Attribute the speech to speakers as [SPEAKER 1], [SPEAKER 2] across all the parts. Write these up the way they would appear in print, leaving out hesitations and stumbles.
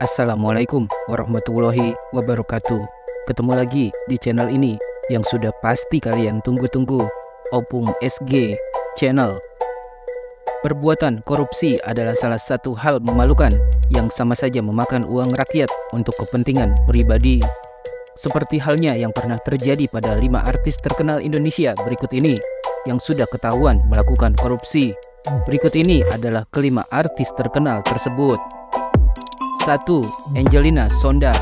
[SPEAKER 1] Assalamualaikum warahmatullahi wabarakatuh. Ketemu lagi di channel ini yang sudah pasti kalian tunggu-tunggu, Opung SG Channel. Perbuatan korupsi adalah salah satu hal memalukan yang sama saja memakan uang rakyat untuk kepentingan pribadi. Seperti halnya yang pernah terjadi pada 5 artis terkenal Indonesia berikut ini yang sudah ketahuan melakukan korupsi. Berikut ini adalah kelima artis terkenal tersebut. 1. Angelina Sondakh.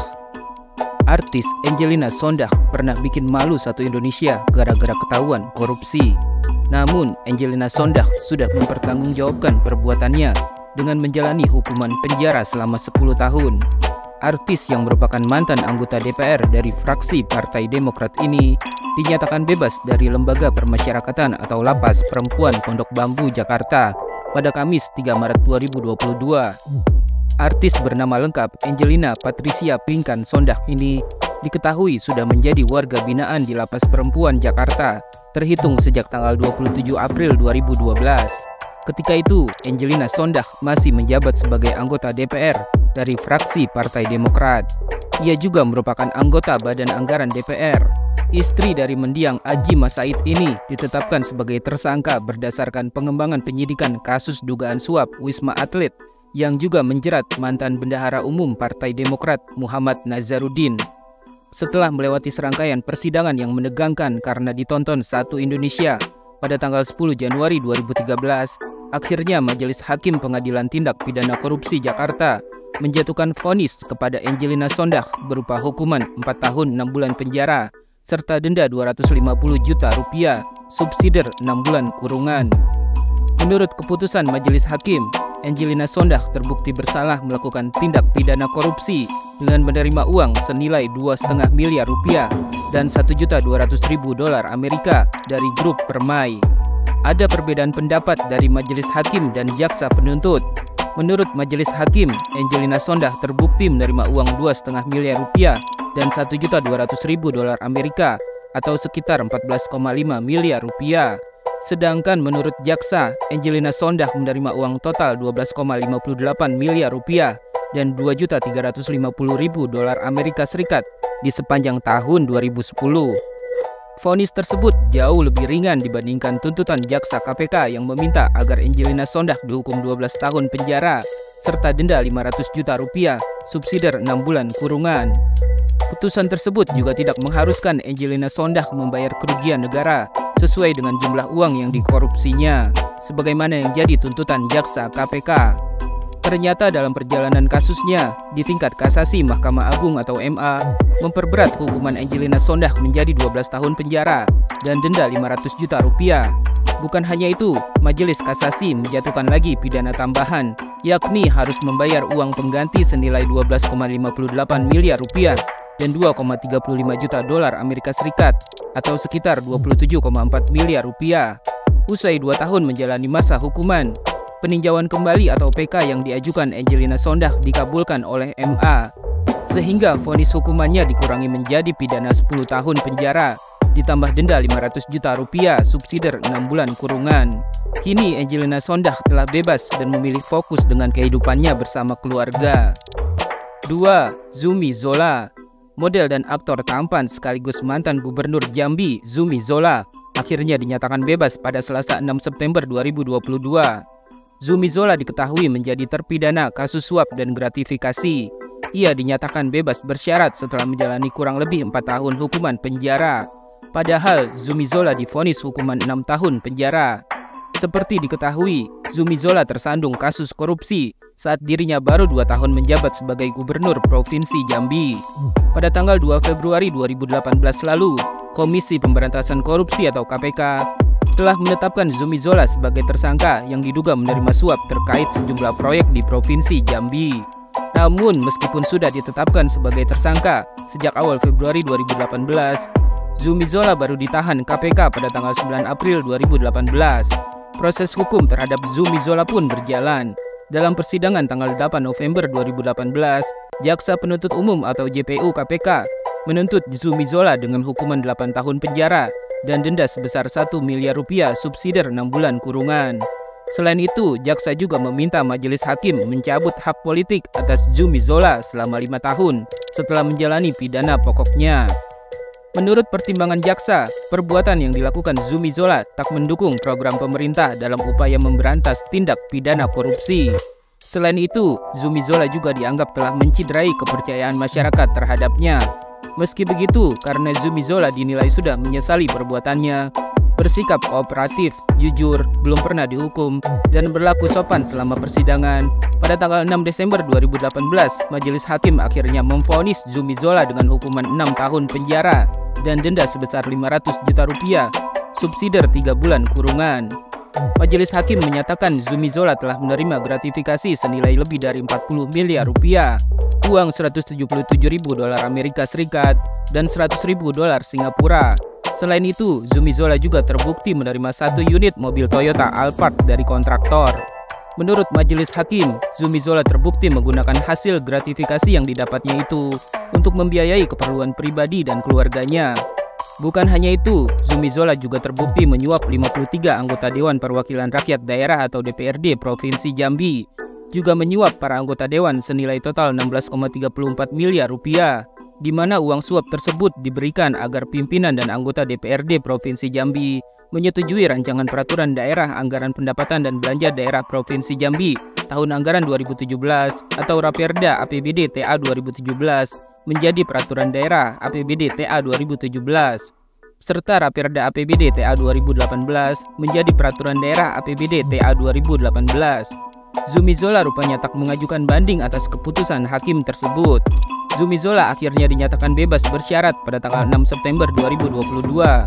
[SPEAKER 1] Artis Angelina Sondakh pernah bikin malu satu Indonesia gara-gara ketahuan korupsi. Namun Angelina Sondakh sudah mempertanggungjawabkan perbuatannya dengan menjalani hukuman penjara selama 10 tahun. Artis yang merupakan mantan anggota DPR dari fraksi Partai Demokrat ini dinyatakan bebas dari Lembaga Permasyarakatan atau Lapas Perempuan Pondok Bambu, Jakarta pada Kamis 3 Maret 2022. Artis bernama lengkap Angelina Patricia Pinkan Sondakh ini diketahui sudah menjadi warga binaan di Lapas Perempuan Jakarta terhitung sejak tanggal 27 April 2012. Ketika itu, Angelina Sondakh masih menjabat sebagai anggota DPR dari fraksi Partai Demokrat. Ia juga merupakan anggota Badan Anggaran DPR. Istri dari mendiang Adjie Massaid ini ditetapkan sebagai tersangka berdasarkan pengembangan penyidikan kasus dugaan suap Wisma Atlet yang juga menjerat mantan Bendahara Umum Partai Demokrat Muhammad Nazarudin. Setelah melewati serangkaian persidangan yang menegangkan karena ditonton satu Indonesia pada tanggal 10 Januari 2013, akhirnya Majelis Hakim Pengadilan Tindak Pidana Korupsi Jakarta menjatuhkan vonis kepada Angelina Sondakh berupa hukuman 4 tahun 6 bulan penjara serta denda 250 juta rupiah, subsidiar 6 bulan kurungan. Menurut keputusan Majelis Hakim, Angelina Sondakh terbukti bersalah melakukan tindak pidana korupsi dengan menerima uang senilai 2,5 miliar rupiah dan 1.200.000 dolar Amerika dari grup Permai. Ada perbedaan pendapat dari Majelis Hakim dan jaksa penuntut. Menurut Majelis Hakim, Angelina Sondakh terbukti menerima uang 2,5 miliar rupiah dan 1.200.000 dolar Amerika atau sekitar 14,5 miliar rupiah. Sedangkan menurut jaksa, Angelina Sondakh menerima uang total 12,58 miliar rupiah dan 2.350.000 dolar Amerika Serikat di sepanjang tahun 2010. Vonis tersebut jauh lebih ringan dibandingkan tuntutan jaksa KPK yang meminta agar Angelina Sondakh dihukum 12 tahun penjara serta denda 500 juta rupiah, subsidiar 6 bulan kurungan. Putusan tersebut juga tidak mengharuskan Angelina Sondakh membayar kerugian negara sesuai dengan jumlah uang yang dikorupsinya, sebagaimana yang jadi tuntutan jaksa KPK. Ternyata dalam perjalanan kasusnya, di tingkat kasasi Mahkamah Agung atau MA, memperberat hukuman Angelina Sondakh menjadi 12 tahun penjara dan denda 500 juta rupiah. Bukan hanya itu, Majelis Kasasi menjatuhkan lagi pidana tambahan, yakni harus membayar uang pengganti senilai 12,58 miliar rupiah dan 2,35 juta dolar Amerika Serikat atau sekitar 27,4 miliar rupiah. Usai 2 tahun menjalani masa hukuman, peninjauan kembali atau PK yang diajukan Angelina Sondakh dikabulkan oleh MA, sehingga vonis hukumannya dikurangi menjadi pidana 10 tahun penjara ditambah denda 500 juta rupiah, subsidiar 6 bulan kurungan. Kini Angelina Sondakh telah bebas dan memilih fokus dengan kehidupannya bersama keluarga. 2. Zumi Zola. Model dan aktor tampan sekaligus mantan Gubernur Jambi Zumi Zola akhirnya dinyatakan bebas pada Selasa 6 September 2022. Zumi Zola diketahui menjadi terpidana kasus suap dan gratifikasi. Ia dinyatakan bebas bersyarat setelah menjalani kurang lebih 4 tahun hukuman penjara. Padahal Zumi Zola divonis hukuman 6 tahun penjara. Seperti diketahui, Zumi Zola tersandung kasus korupsi saat dirinya baru 2 tahun menjabat sebagai Gubernur Provinsi Jambi. Pada tanggal 2 Februari 2018 lalu, Komisi Pemberantasan Korupsi atau KPK telah menetapkan Zumi Zola sebagai tersangka yang diduga menerima suap terkait sejumlah proyek di Provinsi Jambi. Namun, meskipun sudah ditetapkan sebagai tersangka sejak awal Februari 2018, Zumi Zola baru ditahan KPK pada tanggal 9 April 2018. Proses hukum terhadap Zumi Zola pun berjalan. Dalam persidangan tanggal 8 November 2018, Jaksa Penuntut Umum atau JPU KPK menuntut Zumi Zola dengan hukuman 8 tahun penjara dan denda sebesar 1 miliar rupiah, subsidiar 6 bulan kurungan. Selain itu, jaksa juga meminta majelis hakim mencabut hak politik atas Zumi Zola selama 5 tahun setelah menjalani pidana pokoknya. Menurut pertimbangan jaksa, perbuatan yang dilakukan Zumi Zola tak mendukung program pemerintah dalam upaya memberantas tindak pidana korupsi. Selain itu, Zumi Zola juga dianggap telah menciderai kepercayaan masyarakat terhadapnya. Meski begitu, karena Zumi Zola dinilai sudah menyesali perbuatannya, bersikap kooperatif, jujur, belum pernah dihukum, dan berlaku sopan selama persidangan, pada tanggal 6 Desember 2018, majelis hakim akhirnya memvonis Zumi Zola dengan hukuman 6 tahun penjara dan denda sebesar 500 juta rupiah, subsidiar 3 bulan kurungan. Majelis hakim menyatakan Zumi Zola telah menerima gratifikasi senilai lebih dari 40 miliar rupiah, uang 177.000 dolar Amerika Serikat, dan 100.000 dolar Singapura. Selain itu, Zumi Zola juga terbukti menerima 1 unit mobil Toyota Alphard dari kontraktor. Menurut majelis hakim, Zumi Zola terbukti menggunakan hasil gratifikasi yang didapatnya itu untuk membiayai keperluan pribadi dan keluarganya. Bukan hanya itu, Zumi Zola juga terbukti menyuap 53 anggota Dewan Perwakilan Rakyat Daerah atau DPRD Provinsi Jambi, juga menyuap para anggota dewan senilai total 16,34 miliar rupiah, di mana uang suap tersebut diberikan agar pimpinan dan anggota DPRD Provinsi Jambi menyetujui rancangan peraturan daerah anggaran pendapatan dan belanja daerah Provinsi Jambi tahun anggaran 2017 atau Raperda APBD TA 2017 menjadi peraturan daerah APBD TA 2017, serta Raperda APBD TA 2018 menjadi peraturan daerah APBD TA 2018. Zumi Zola rupanya tak mengajukan banding atas keputusan hakim tersebut. Zumi Zola akhirnya dinyatakan bebas bersyarat pada tanggal 6 September 2022.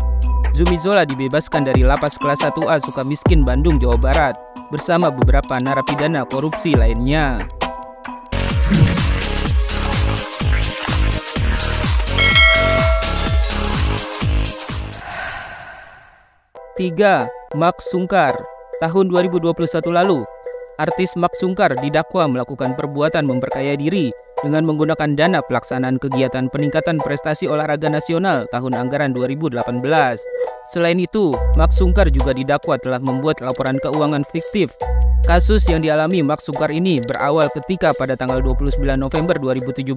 [SPEAKER 1] Zumi Zola dibebaskan dari lapas kelas 1A Sukamiskin, Bandung, Jawa Barat, bersama beberapa narapidana korupsi lainnya. Tiga, Mark Sungkar. Tahun 2021 lalu, artis Mark Sungkar didakwa melakukan perbuatan memperkaya diri dengan menggunakan dana pelaksanaan kegiatan peningkatan prestasi olahraga nasional tahun anggaran 2018. Selain itu, Mark Sungkar juga didakwa telah membuat laporan keuangan fiktif. Kasus yang dialami Mark Sungkar ini berawal ketika pada tanggal 29 November 2017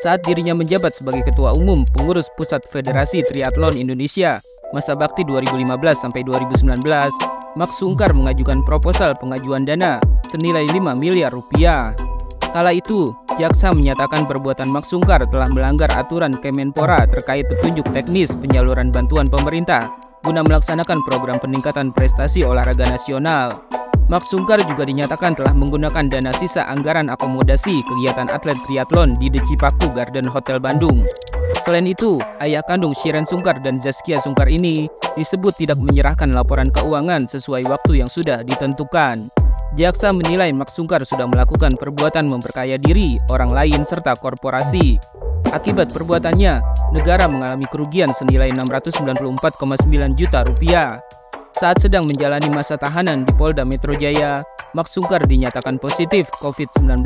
[SPEAKER 1] saat dirinya menjabat sebagai Ketua Umum Pengurus Pusat Federasi Triathlon Indonesia masa bakti 2015 sampai 2019, Mark Sungkar mengajukan proposal pengajuan dana senilai 5 miliar rupiah. Kala itu, jaksa menyatakan perbuatan Mark Sungkar telah melanggar aturan Kemenpora terkait petunjuk teknis penyaluran bantuan pemerintah guna melaksanakan program peningkatan prestasi olahraga nasional. Mark Sungkar juga dinyatakan telah menggunakan dana sisa anggaran akomodasi kegiatan atlet triathlon di The Cipaku Garden Hotel Bandung. Selain itu, ayah kandung Shiren Sungkar dan Zaskia Sungkar ini disebut tidak menyerahkan laporan keuangan sesuai waktu yang sudah ditentukan. Jaksa menilai Mark Sungkar sudah melakukan perbuatan memperkaya diri, orang lain, serta korporasi. Akibat perbuatannya, negara mengalami kerugian senilai 694,9 juta rupiah. Saat sedang menjalani masa tahanan di Polda Metro Jaya, Mark Sungkar dinyatakan positif COVID-19,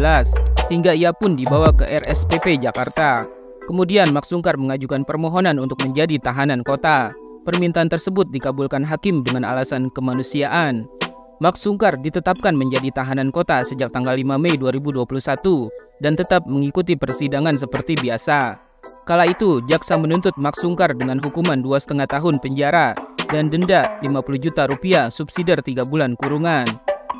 [SPEAKER 1] hingga ia pun dibawa ke RSPP Jakarta. Kemudian Mark Sungkar mengajukan permohonan untuk menjadi tahanan kota. Permintaan tersebut dikabulkan hakim dengan alasan kemanusiaan. Mark Sungkar ditetapkan menjadi tahanan kota sejak tanggal 5 Mei 2021 dan tetap mengikuti persidangan seperti biasa. Kala itu, jaksa menuntut Mark Sungkar dengan hukuman 2,5 tahun penjara dan denda 50 juta rupiah subsidiar 3 bulan kurungan,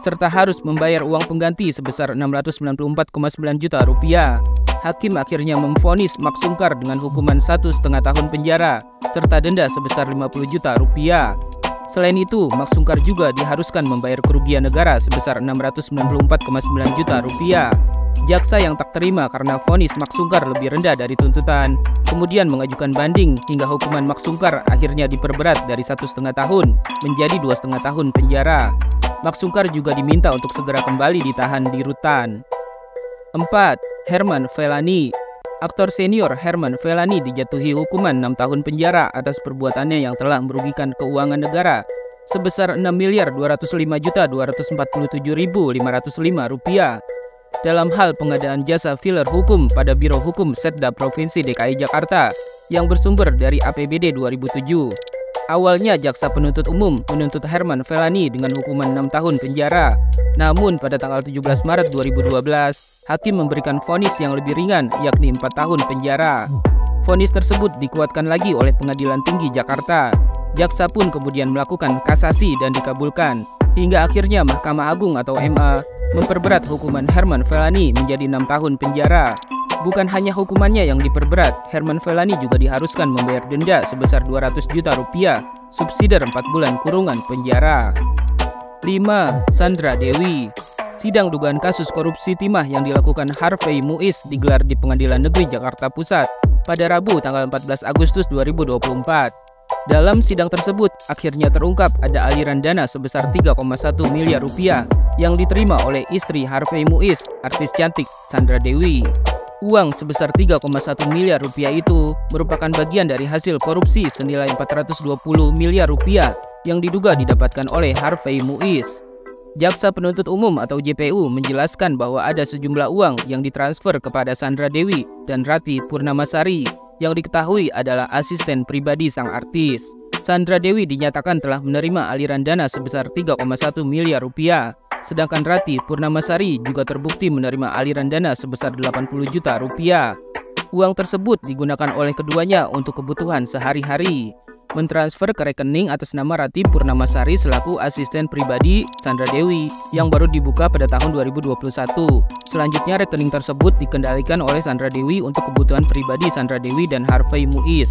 [SPEAKER 1] serta harus membayar uang pengganti sebesar 694,9 juta rupiah. Hakim akhirnya memvonis Mark Sungkar dengan hukuman 1,5 tahun penjara serta denda sebesar 50 juta rupiah. Selain itu, Mark Sungkar juga diharuskan membayar kerugian negara sebesar 694,9 juta rupiah. Jaksa yang tak terima karena vonis Mark Sungkar lebih rendah dari tuntutan, kemudian mengajukan banding hingga hukuman Mark Sungkar akhirnya diperberat dari 1,5 tahun menjadi 2,5 tahun penjara. Mark Sungkar juga diminta untuk segera kembali ditahan di rutan. 4. Herman Felani. Aktor senior Herman Felani dijatuhi hukuman 6 tahun penjara atas perbuatannya yang telah merugikan keuangan negara sebesar 6.205.247.505 rupiah dalam hal pengadaan jasa filler hukum pada Biro Hukum Setda Provinsi DKI Jakarta yang bersumber dari APBD 2007. Awalnya jaksa penuntut umum menuntut Herman Felani dengan hukuman 6 tahun penjara. Namun pada tanggal 17 Maret 2012, hakim memberikan vonis yang lebih ringan, yakni 4 tahun penjara. Vonis tersebut dikuatkan lagi oleh Pengadilan Tinggi Jakarta. Jaksa pun kemudian melakukan kasasi dan dikabulkan. Hingga akhirnya Mahkamah Agung atau MA memperberat hukuman Herman Felani menjadi 6 tahun penjara. Bukan hanya hukumannya yang diperberat, Herman Felani juga diharuskan membayar denda sebesar 200 juta rupiah, subsidiar 4 bulan kurungan penjara. 5. Sandra Dewi. Sidang dugaan kasus korupsi timah yang dilakukan Harvey Muiz digelar di Pengadilan Negeri Jakarta Pusat pada Rabu tanggal 14 Agustus 2024. Dalam sidang tersebut, akhirnya terungkap ada aliran dana sebesar 3,1 miliar rupiah yang diterima oleh istri Harvey Muiz, artis cantik Sandra Dewi. Uang sebesar 3,1 miliar rupiah itu merupakan bagian dari hasil korupsi senilai 420 miliar rupiah yang diduga didapatkan oleh Harvey Muiz. Jaksa penuntut umum atau JPU menjelaskan bahwa ada sejumlah uang yang ditransfer kepada Sandra Dewi dan Rati Purnamasari yang diketahui adalah asisten pribadi sang artis. Sandra Dewi dinyatakan telah menerima aliran dana sebesar 3,1 miliar rupiah. Sedangkan Rati Purnamasari juga terbukti menerima aliran dana sebesar 80 juta rupiah. Uang tersebut digunakan oleh keduanya untuk kebutuhan sehari-hari. Mentransfer ke rekening atas nama Rati Purnamasari selaku asisten pribadi Sandra Dewi yang baru dibuka pada tahun 2021. Selanjutnya rekening tersebut dikendalikan oleh Sandra Dewi untuk kebutuhan pribadi Sandra Dewi dan Harvey Muiz.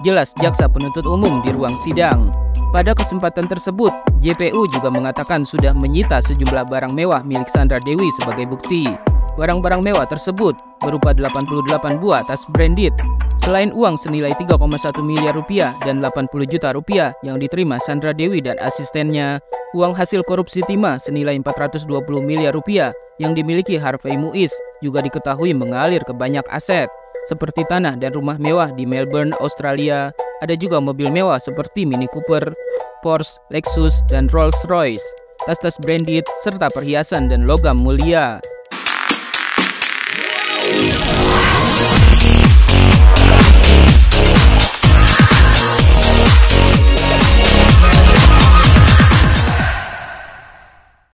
[SPEAKER 1] Jelas jaksa penuntut umum di ruang sidang. Pada kesempatan tersebut, JPU juga mengatakan sudah menyita sejumlah barang mewah milik Sandra Dewi sebagai bukti. Barang-barang mewah tersebut berupa 88 buah tas branded. Selain uang senilai 3,1 miliar rupiah dan 80 juta rupiah yang diterima Sandra Dewi dan asistennya, uang hasil korupsi timah senilai 420 miliar rupiah yang dimiliki Harvey Muiz juga diketahui mengalir ke banyak aset, seperti tanah dan rumah mewah di Melbourne, Australia. Ada juga mobil mewah seperti Mini Cooper, Porsche, Lexus, dan Rolls-Royce, tas-tas branded, serta perhiasan dan logam mulia.